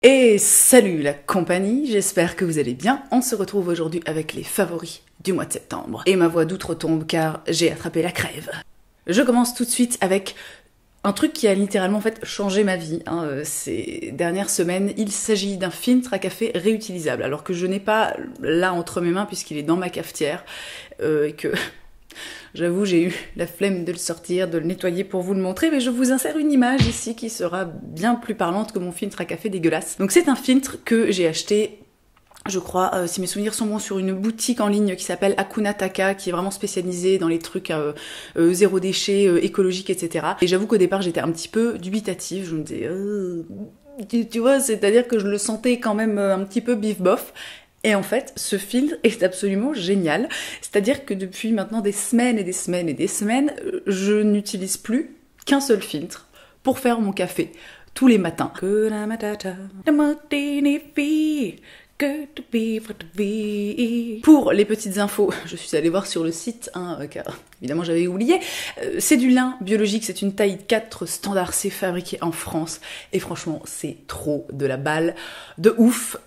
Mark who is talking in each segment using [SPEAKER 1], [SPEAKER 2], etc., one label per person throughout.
[SPEAKER 1] Et salut la compagnie, j'espère que vous allez bien. On se retrouve aujourd'hui avec les favoris du mois de septembre. Et ma voix d'outre-tombe car j'ai attrapé la crève. Je commence tout de suite avec un truc qui a littéralement en fait changé ma vie ces dernières semaines. Il s'agit d'un filtre à café réutilisable, alors que je n'ai pas là entre mes mains puisqu'il est dans ma cafetière et que... J'avoue, j'ai eu la flemme de le sortir, de le nettoyer pour vous le montrer, mais je vous insère une image ici qui sera bien plus parlante que mon filtre à café dégueulasse. Donc c'est un filtre que j'ai acheté, je crois, si mes souvenirs sont bons, sur une boutique en ligne qui s'appelle Hakuna Taka, qui est vraiment spécialisée dans les trucs zéro déchet, écologique, etc. Et j'avoue qu'au départ, j'étais un petit peu dubitative, je me disais... Tu vois, c'est-à-dire que je le sentais quand même un petit peu bif-bof. Et en fait, ce filtre est absolument génial. C'est-à-dire que depuis maintenant des semaines et des semaines et des semaines, je n'utilise plus qu'un seul filtre pour faire mon café tous les matins. Pour les petites infos, je suis allée voir sur le site, car évidemment j'avais oublié, c'est du lin biologique, c'est une taille 4 standard, c'est fabriqué en France, et franchement c'est trop de la balle, de ouf.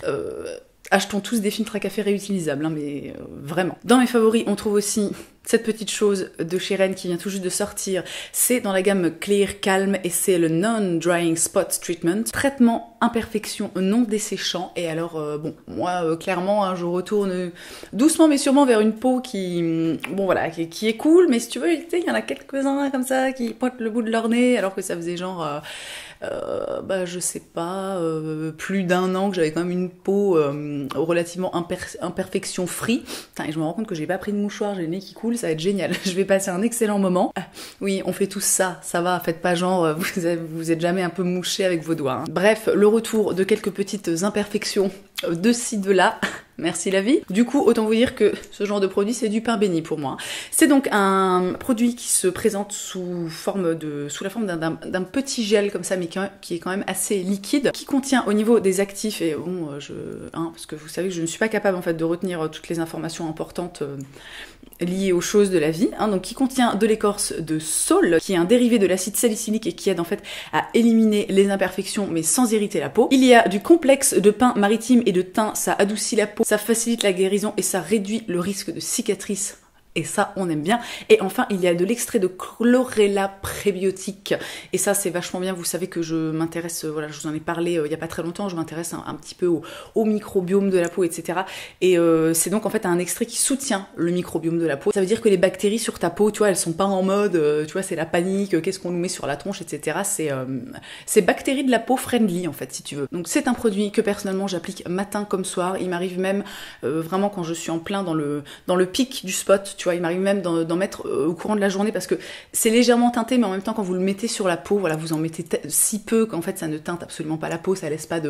[SPEAKER 1] Achetons tous des filtres à café réutilisables, mais vraiment. Dans mes favoris, on trouve aussi cette petite chose de chez Rennes qui vient tout juste de sortir. C'est dans la gamme Clear Calm et c'est le Non-Drying Spot Treatment. Traitement imperfection non desséchant. Et alors, moi, clairement, je retourne doucement mais sûrement vers une peau qui, qui est cool. Mais si tu veux, il y en a quelques-uns comme ça qui pointent le bout de leur nez alors que ça faisait genre... je sais pas, plus d'1 an que j'avais quand même une peau relativement imperfection free. Et je me rends compte que j'ai pas pris de mouchoir, j'ai le nez qui coule, ça va être génial. Je vais passer un excellent moment. Oui, on fait tous ça, ça va, faites pas genre, vous êtes jamais un peu mouché avec vos doigts. Bref, le retour de quelques petites imperfections de ci, de là. Merci la vie. Du coup, autant vous dire que ce genre de produit, c'est du pain béni pour moi. C'est donc un produit qui se présente sous la forme d'un petit gel comme ça, mais qui est quand même assez liquide, qui contient au niveau des actifs, et bon, parce que vous savez que je ne suis pas capable en fait de retenir toutes les informations importantes liées aux choses de la vie, donc qui contient de l'écorce de saule, qui est un dérivé de l'acide salicylique et qui aide en fait à éliminer les imperfections mais sans irriter la peau. Il y a du complexe de pin maritime et de thym, ça adoucit la peau, ça facilite la guérison et ça réduit le risque de cicatrices. Et ça, on aime bien. Et enfin, il y a de l'extrait de chlorella prébiotique. Et ça, c'est vachement bien. Vous savez que je m'intéresse, je vous en ai parlé il y a pas très longtemps, je m'intéresse un petit peu au microbiome de la peau, etc. Et c'est donc en fait un extrait qui soutient le microbiome de la peau. Ça veut dire que les bactéries sur ta peau, tu vois, elles sont pas en mode, tu vois, c'est la panique, qu'est-ce qu'on nous met sur la tronche, etc. C'est bactéries de la peau friendly, en fait, si tu veux. Donc c'est un produit que personnellement j'applique matin comme soir. Il m'arrive même vraiment quand je suis en plein dans le pic du spot, tu vois, il m'arrive même d'en mettre au courant de la journée parce que c'est légèrement teinté, mais en même temps quand vous le mettez sur la peau, voilà, vous en mettez si peu qu'en fait ça ne teinte absolument pas la peau, ça laisse pas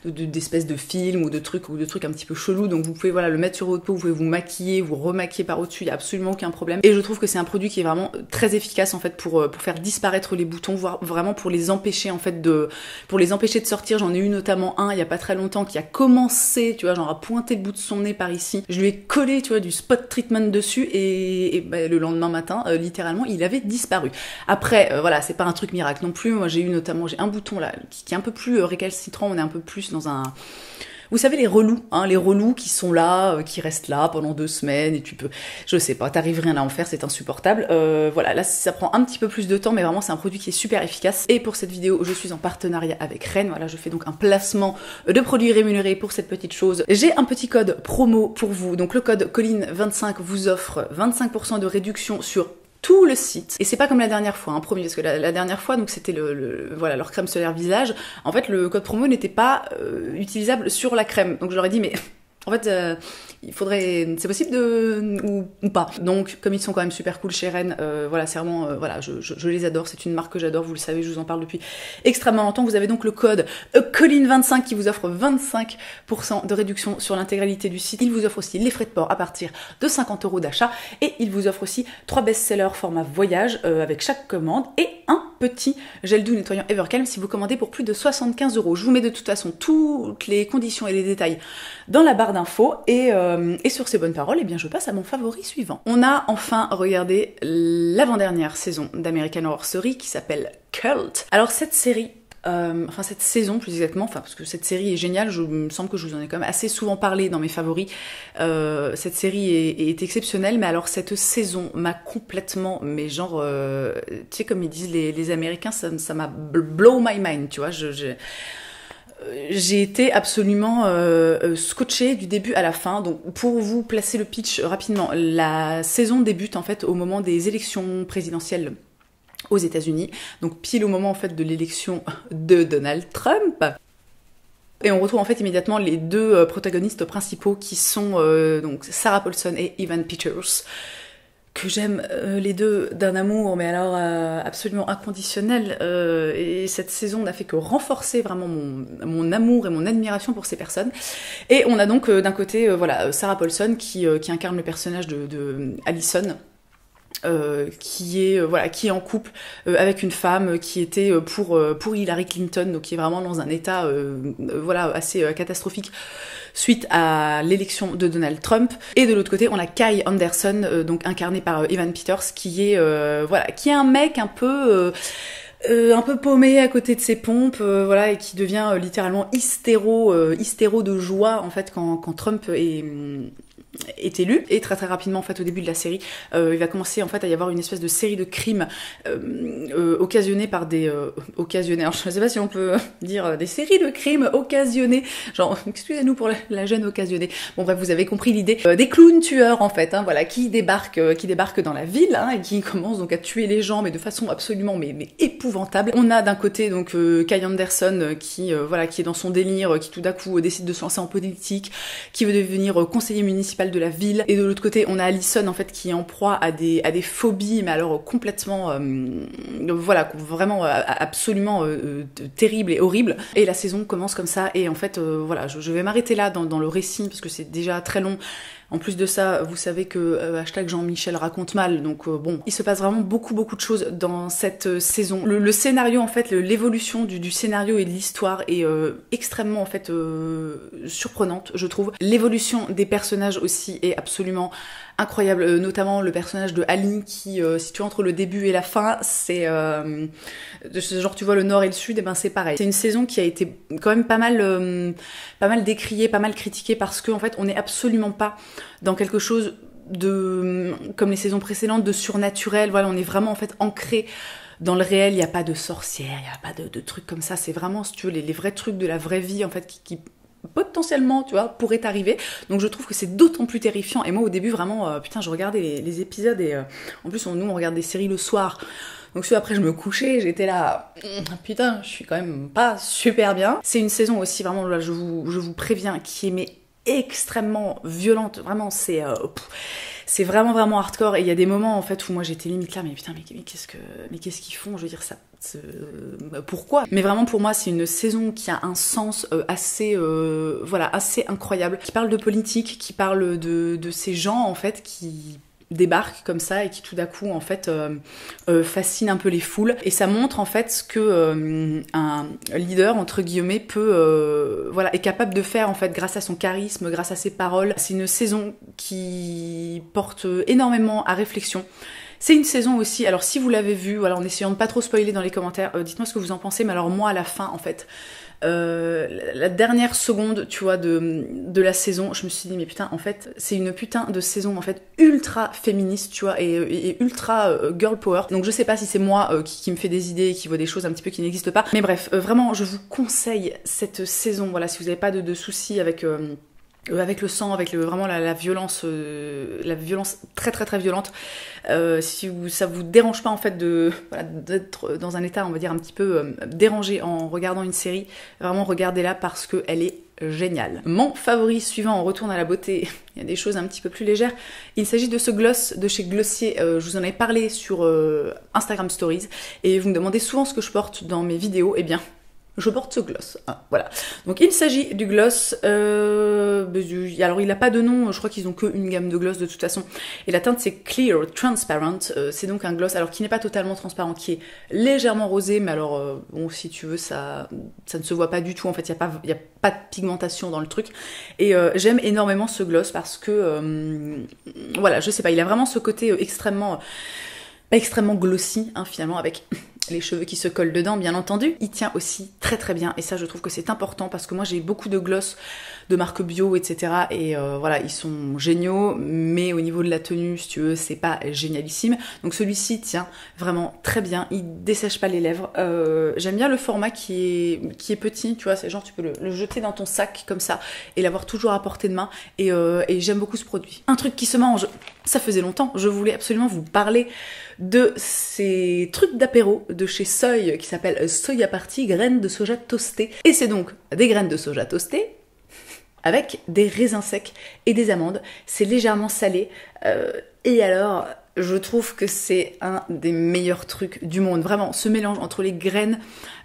[SPEAKER 1] d'espèces de film ou de trucs un petit peu chelous, donc vous pouvez le mettre sur votre peau, vous pouvez vous maquiller, vous remaquiller par au-dessus, il y a absolument aucun problème. Et je trouve que c'est un produit qui est vraiment très efficace en fait pour faire disparaître les boutons, voire vraiment pour les empêcher en fait de sortir. J'en ai eu notamment un il y a pas très longtemps qui a commencé, tu vois, genre à pointer le bout de son nez par ici. Je lui ai collé, tu vois, du spot treatment dessus et le lendemain matin, littéralement, il avait disparu. Après, c'est pas un truc miracle non plus. Moi, j'ai un bouton là qui est un peu plus récalcitrant. On est un peu plus dans un... Vous savez, les relous qui sont là, qui restent là pendant 2 semaines et tu peux... Je sais pas, t'arrives rien à en faire, c'est insupportable. Là, ça prend un petit peu plus de temps, mais vraiment, c'est un produit qui est super efficace. Et pour cette vidéo, je suis en partenariat avec Rennes. Voilà, je fais donc un placement de produits rémunérés pour cette petite chose. J'ai un petit code promo pour vous. Donc, le code Colline25 vous offre 25% de réduction sur tout le site. Et c'est pas comme la dernière fois, promis, parce que la dernière fois, donc c'était leur crème solaire visage. En fait, le code promo n'était pas utilisable sur la crème. Donc je leur ai dit, mais en fait, il faudrait... C'est possible ou pas. Donc, comme ils sont quand même super cool chez Rennes, c'est vraiment... je les adore. C'est une marque que j'adore, vous le savez, je vous en parle depuis extrêmement longtemps. Vous avez donc le code Colline25 qui vous offre 25% de réduction sur l'intégralité du site. Il vous offre aussi les frais de port à partir de 50 € d'achat. Et il vous offre aussi 3 best-sellers format voyage avec chaque commande et un petit gel doux nettoyant Evercalm si vous commandez pour plus de 75 €. Je vous mets de toute façon toutes les conditions et les détails dans la barre d'infos et sur ces bonnes paroles, eh bien je passe à mon favori suivant. On a enfin regardé l'avant-dernière saison d'American Horror Story qui s'appelle Cult. Alors cette série enfin cette saison plus exactement, enfin parce que cette série est géniale, je me semble que je vous en ai quand même assez souvent parlé dans mes favoris. Cette série est exceptionnelle, mais alors cette saison m'a complètement, mais genre, tu sais comme ils disent les Américains, ça m'a blow my mind, tu vois, j'ai été absolument scotchée du début à la fin. Donc pour vous placer le pitch rapidement, la saison débute en fait au moment des élections présidentielles aux États-Unis, donc pile au moment en fait de l'élection de Donald Trump. Et on retrouve en fait immédiatement les deux protagonistes principaux qui sont donc Sarah Paulson et Evan Peters, que j'aime les deux d'un amour, mais alors absolument inconditionnel. Et cette saison n'a fait que renforcer vraiment mon amour et mon admiration pour ces personnes. Et on a donc d'un côté voilà Sarah Paulson qui incarne le personnage de Allison. Qui est en couple avec une femme qui était pour Hillary Clinton, donc qui est vraiment dans un état voilà assez catastrophique suite à l'élection de Donald Trump. Et de l'autre côté, on a Kai Anderson, donc incarné par Evan Peters, qui est un mec un peu paumé à côté de ses pompes, voilà, et qui devient littéralement hystéro de joie en fait quand Trump est élu. Et très très rapidement en fait au début de la série il va commencer en fait à y avoir une espèce de série de crimes occasionnés par des alors je sais pas si on peut dire des séries de crimes occasionnés, genre excusez-nous pour la gêne occasionnée, bon bref vous avez compris l'idée, des clowns tueurs en fait, hein, voilà, qui débarquent dans la ville, hein, et qui commencent donc à tuer les gens mais de façon absolument mais épouvantable. On a d'un côté donc Kai Anderson qui est dans son délire, qui tout d'un coup décide de se lancer en politique, qui veut devenir conseiller municipal de la ville, et de l'autre côté on a Allison en fait qui est en proie à des phobies, mais alors complètement vraiment absolument terrible et horrible. Et la saison commence comme ça, et en fait je vais m'arrêter là dans le récit parce que c'est déjà très long. En plus de ça, vous savez que hashtag Jean-Michel raconte mal, donc bon, il se passe vraiment beaucoup de choses dans cette saison. Le scénario, en fait, l'évolution du scénario et de l'histoire est extrêmement, en fait, surprenante, je trouve. L'évolution des personnages aussi est absolument incroyable, notamment le personnage de Ali qui, si tu entre le début et la fin, c'est genre tu vois le nord et le sud, et ben c'est pareil. C'est une saison qui a été quand même pas mal décriée, pas mal critiquée, parce que en fait on n'est absolument pas dans quelque chose de comme les saisons précédentes de surnaturel. Voilà, on est vraiment en fait ancré dans le réel. Il n'y a pas de sorcières, il n'y a pas de trucs comme ça. C'est vraiment, si tu veux, les vrais trucs de la vraie vie en fait qui potentiellement, tu vois, pourrait arriver. Donc je trouve que c'est d'autant plus terrifiant. Et moi au début vraiment, putain, je regardais les épisodes, et en plus nous on regarde des séries le soir. Donc après je me couchais, j'étais là, putain, je suis quand même pas super bien. C'est une saison aussi vraiment, là je vous préviens, qui est mais extrêmement violente. Vraiment c'est vraiment hardcore, et il y a des moments en fait où moi j'étais limite là, mais putain, mais qu'est-ce qu'ils font, je veux dire, ça pourquoi? Mais vraiment pour moi c'est une saison qui a un sens assez incroyable, qui parle de politique, qui parle de ces gens en fait qui débarquent comme ça et qui tout d'un coup en fait fascinent un peu les foules, et ça montre en fait ce que un leader entre guillemets est capable de faire en fait grâce à son charisme, grâce à ses paroles. C'est une saison qui porte énormément à réflexion. C'est une saison aussi, alors si vous l'avez vue, voilà, en essayant de pas trop spoiler dans les commentaires, dites-moi ce que vous en pensez, mais alors moi à la fin en fait, la dernière seconde, tu vois, de la saison, je me suis dit mais putain, en fait, c'est une putain de saison en fait ultra féministe, tu vois, et ultra girl power. Donc je sais pas si c'est moi qui me fait des idées, qui voit des choses un petit peu qui n'existent pas, mais bref, vraiment, je vous conseille cette saison. Voilà, si vous n'avez pas de soucis avec le sang, avec vraiment la violence très très très violente. Si ça vous dérange pas en fait d'être dans un état, on va dire, un petit peu dérangé en regardant une série, vraiment regardez-la parce qu'elle est géniale. Mon favori suivant, on retourne à la beauté, il y a des choses un petit peu plus légères. Il s'agit de ce gloss de chez Glossier. Je vous en avais parlé sur Instagram Stories, et vous me demandez souvent ce que je porte dans mes vidéos. Eh bien, je porte ce gloss, voilà. Donc il s'agit du gloss, alors il n'a pas de nom, je crois qu'ils ont qu'une gamme de gloss de toute façon, et la teinte c'est Clear Transparent. C'est donc un gloss alors qui n'est pas totalement transparent, qui est légèrement rosé, mais alors bon, si tu veux, ça ne se voit pas du tout en fait, il n'y a pas de pigmentation dans le truc, et j'aime énormément ce gloss parce que voilà, je sais pas, il a vraiment ce côté extrêmement glossy, hein, finalement, avec les cheveux qui se collent dedans bien entendu. Il tient aussi très très bien et ça je trouve que c'est important parce que moi j'ai beaucoup de gloss de marque bio etc. et voilà ils sont géniaux mais au niveau de la tenue si tu veux c'est pas génialissime. Donc celui-ci tient vraiment très bien, il dessèche pas les lèvres. J'aime bien le format qui est petit, tu vois, c'est genre tu peux le jeter dans ton sac comme ça et l'avoir toujours à portée de main et j'aime beaucoup ce produit. Un truc qui se mange, ça faisait longtemps, je voulais absolument vous parler de ces trucs d'apéro de chez Soy qui s'appelle Soya Party, graines de soja toastées. Et c'est donc des graines de soja toastées avec des raisins secs et des amandes. C'est légèrement salé. Et alors, je trouve que c'est un des meilleurs trucs du monde. Vraiment, ce mélange entre les graines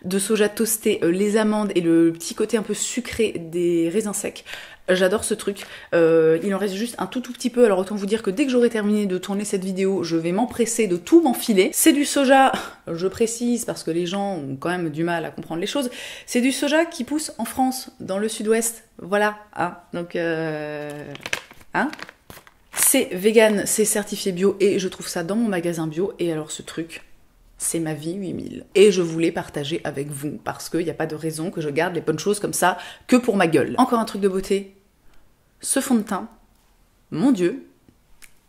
[SPEAKER 1] de soja toastées, les amandes et le petit côté un peu sucré des raisins secs. J'adore ce truc. Il en reste juste un tout petit peu. Alors autant vous dire que dès que j'aurai terminé de tourner cette vidéo, je vais m'empresser de tout m'enfiler. C'est du soja, je précise parce que les gens ont quand même du mal à comprendre les choses. C'est du soja qui pousse en France, dans le sud-ouest. Voilà. Hein. Donc, c'est vegan, c'est certifié bio et je trouve ça dans mon magasin bio. Et alors ce truc, c'est ma vie 8000. Et je voulais partager avec vous parce qu'il n'y a pas de raison que je garde les bonnes choses comme ça que pour ma gueule. Encore un truc de beauté. Ce fond de teint, mon Dieu,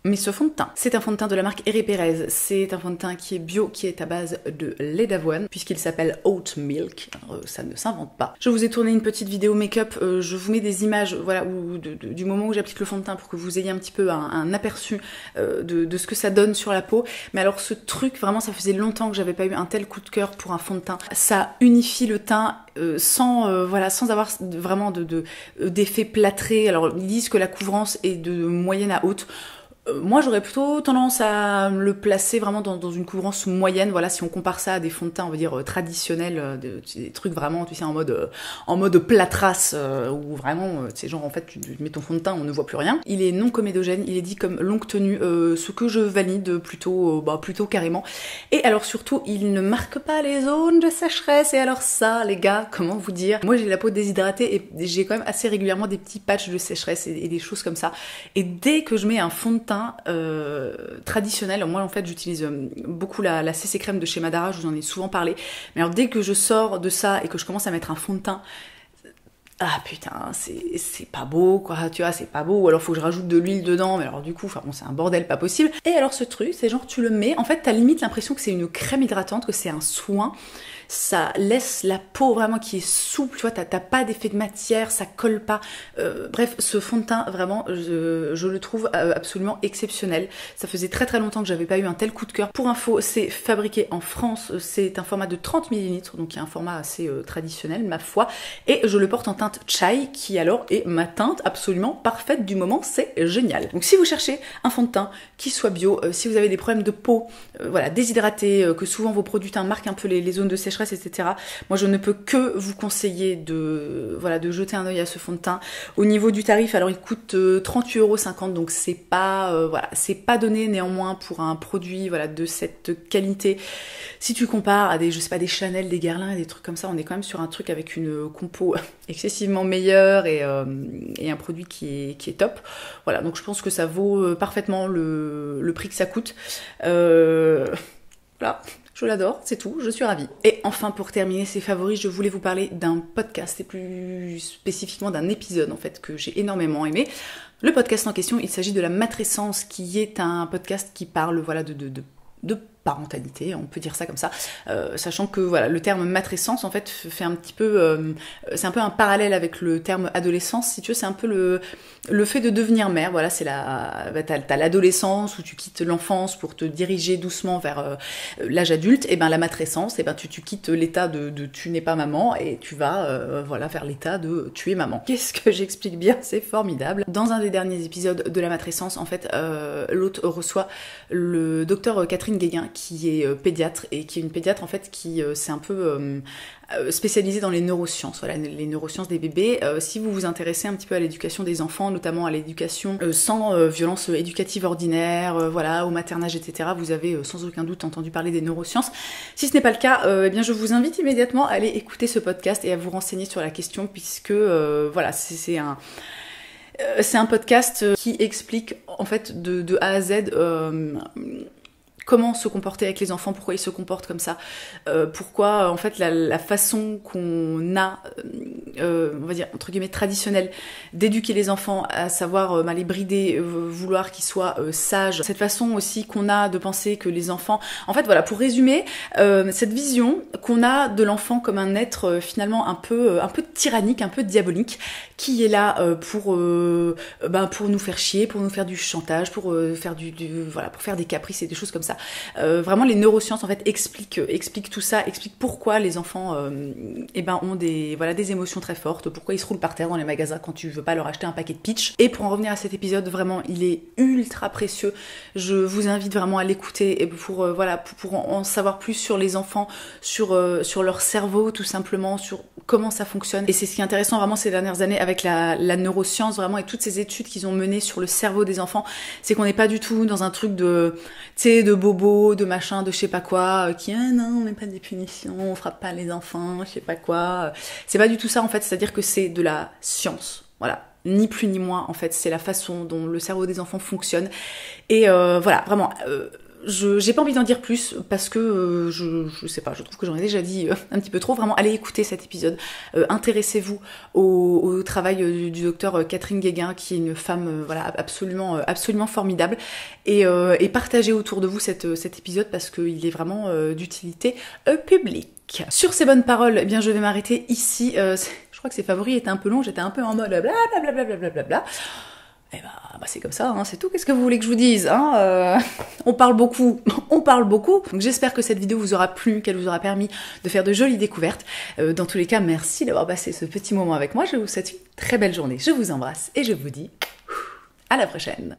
[SPEAKER 1] mais ce fond de teint, c'est un fond de teint de la marque Eri Perez. C'est un fond de teint qui est bio, qui est à base de lait d'avoine, puisqu'il s'appelle Oat Milk. Alors, ça ne s'invente pas. Je vous ai tourné une petite vidéo make-up. Je vous mets des images, voilà, du moment où j'applique le fond de teint pour que vous ayez un petit peu un aperçu de ce que ça donne sur la peau. Mais alors, ce truc, vraiment, ça faisait longtemps que j'avais pas eu un tel coup de cœur pour un fond de teint. Ça unifie le teint. Sans avoir vraiment d'effet plâtré. Alors ils disent que la couvrance est de moyenne à haute. Moi j'aurais plutôt tendance à le placer vraiment dans une couvrance moyenne, voilà, si on compare ça à des fonds de teint on va dire traditionnels, des trucs vraiment tu sais en mode plâtrasse où vraiment c'est genre en fait tu mets ton fond de teint on ne voit plus rien. Il est non comédogène, il est dit comme longue tenue, ce que je valide plutôt carrément. Et alors surtout il ne marque pas les zones de sécheresse et alors ça les gars comment vous dire, moi j'ai la peau déshydratée et j'ai quand même assez régulièrement des petits patchs de sécheresse et des choses comme ça et dès que je mets un fond de teint traditionnel, moi en fait j'utilise beaucoup la CC crème de chez Madara, je vous en ai souvent parlé, mais alors dès que je sors de ça et que je commence à mettre un fond de teint, ah putain, c'est pas beau quoi, tu vois, c'est pas beau, ou alors faut que je rajoute de l'huile dedans, mais alors du coup, enfin bon, c'est un bordel pas possible. Et alors ce truc, c'est genre tu le mets, en fait t'as limite l'impression que c'est une crème hydratante, que c'est un soin, ça laisse la peau vraiment qui est souple, tu vois, t'as pas d'effet de matière, ça colle pas. Bref, ce fond de teint, vraiment, je le trouve absolument exceptionnel. Ça faisait très très longtemps que j'avais pas eu un tel coup de cœur. Pour info, c'est fabriqué en France, c'est un format de 30 ml, donc il y a un format assez traditionnel, ma foi, et je le porte en teinte chai, qui alors est ma teinte absolument parfaite du moment, c'est génial. Donc si vous cherchez un fond de teint qui soit bio, si vous avez des problèmes de peau, voilà, déshydratée, que souvent vos produits teints marquent un peu les zones de sécheresse, etc. Moi, je ne peux que vous conseiller de jeter un œil à ce fond de teint. Au niveau du tarif, alors il coûte 38,50 €, donc c'est pas c'est pas donné néanmoins pour un produit de cette qualité. Si tu compares à des, je sais pas, des Chanel, des Guerlain, des trucs comme ça, on est quand même sur un truc avec une compo excessivement meilleure et un produit qui est top. Voilà, donc je pense que ça vaut parfaitement le prix que ça coûte. Voilà. Je l'adore, c'est tout, je suis ravie. Et enfin, pour terminer ces favoris, je voulais vous parler d'un podcast, et plus spécifiquement d'un épisode en fait que j'ai énormément aimé. Le podcast en question, il s'agit de La Matrescence, qui est un podcast qui parle de parentalité, on peut dire ça comme ça, sachant que le terme matrescence en fait fait un petit peu, c'est un peu un parallèle avec le terme adolescence, si tu veux, c'est un peu le fait de devenir mère, voilà, c'est t'as l'adolescence où tu quittes l'enfance pour te diriger doucement vers l'âge adulte, et ben la matrescence, et ben tu quittes l'état de tu n'es pas maman et tu vas vers l'état de tu es maman. Qu'est-ce que j'explique bien, c'est formidable. Dans un des derniers épisodes de La Matrescence, en fait, l'hôte reçoit le docteur Catherine Guéguin, qui est pédiatre, et qui est une pédiatre en fait qui c'est un peu spécialisée dans les neurosciences, voilà, les neurosciences des bébés. Si vous vous intéressez un petit peu à l'éducation des enfants, notamment à l'éducation sans violence éducative ordinaire, voilà, au maternage, etc., vous avez sans aucun doute entendu parler des neurosciences. Si ce n'est pas le cas, eh bien je vous invite immédiatement à aller écouter ce podcast et à vous renseigner sur la question, puisque voilà, c'est un podcast qui explique en fait de A à Z comment se comporter avec les enfants, pourquoi ils se comportent comme ça, pourquoi en fait la façon qu'on a, on va dire entre guillemets traditionnelle, d'éduquer les enfants, à savoir les brider, vouloir qu'ils soient sages, cette façon aussi qu'on a de penser que les enfants, en fait voilà, pour résumer, cette vision qu'on a de l'enfant comme un être finalement un peu tyrannique, un peu diabolique, qui est là pour nous faire chier, pour nous faire du chantage, pour faire pour faire des caprices et des choses comme ça. Vraiment les neurosciences en fait expliquent tout ça, expliquent pourquoi les enfants ont des émotions très fortes, pourquoi ils se roulent par terre dans les magasins quand tu veux pas leur acheter un paquet de pitch. Et pour en revenir à cet épisode, vraiment il est ultra précieux. Je vous invite vraiment à l'écouter et pour en savoir plus sur les enfants, sur leur cerveau tout simplement, sur comment ça fonctionne. Et c'est ce qui est intéressant vraiment ces dernières années avec la neuroscience vraiment et toutes ces études qu'ils ont menées sur le cerveau des enfants, c'est qu'on n'est pas du tout dans un truc de bobo, de machin, de je sais pas quoi, qui non, on met pas des punitions, on frappe pas les enfants, je sais pas quoi. C'est pas du tout ça en fait, c'est-à-dire que c'est de la science. Voilà. Ni plus ni moins en fait, c'est la façon dont le cerveau des enfants fonctionne. Et vraiment... j'ai pas envie d'en dire plus parce que je sais pas, je trouve que j'en ai déjà dit un petit peu trop. Vraiment, allez écouter cet épisode. Intéressez-vous au travail du docteur Catherine Guéguin, qui est une femme absolument formidable. Et partagez autour de vous cet épisode parce qu'il est vraiment d'utilité publique. Sur ces bonnes paroles, eh bien je vais m'arrêter ici. Je crois que ces favoris étaient un peu longs, j'étais un peu en mode blablabla. Eh bah c'est comme ça, hein, c'est tout. Qu'est-ce que vous voulez que je vous dise, hein on parle beaucoup. Donc j'espère que cette vidéo vous aura plu, qu'elle vous aura permis de faire de jolies découvertes. Dans tous les cas, merci d'avoir passé ce petit moment avec moi. Je vous souhaite une très belle journée. Je vous embrasse et je vous dis à la prochaine.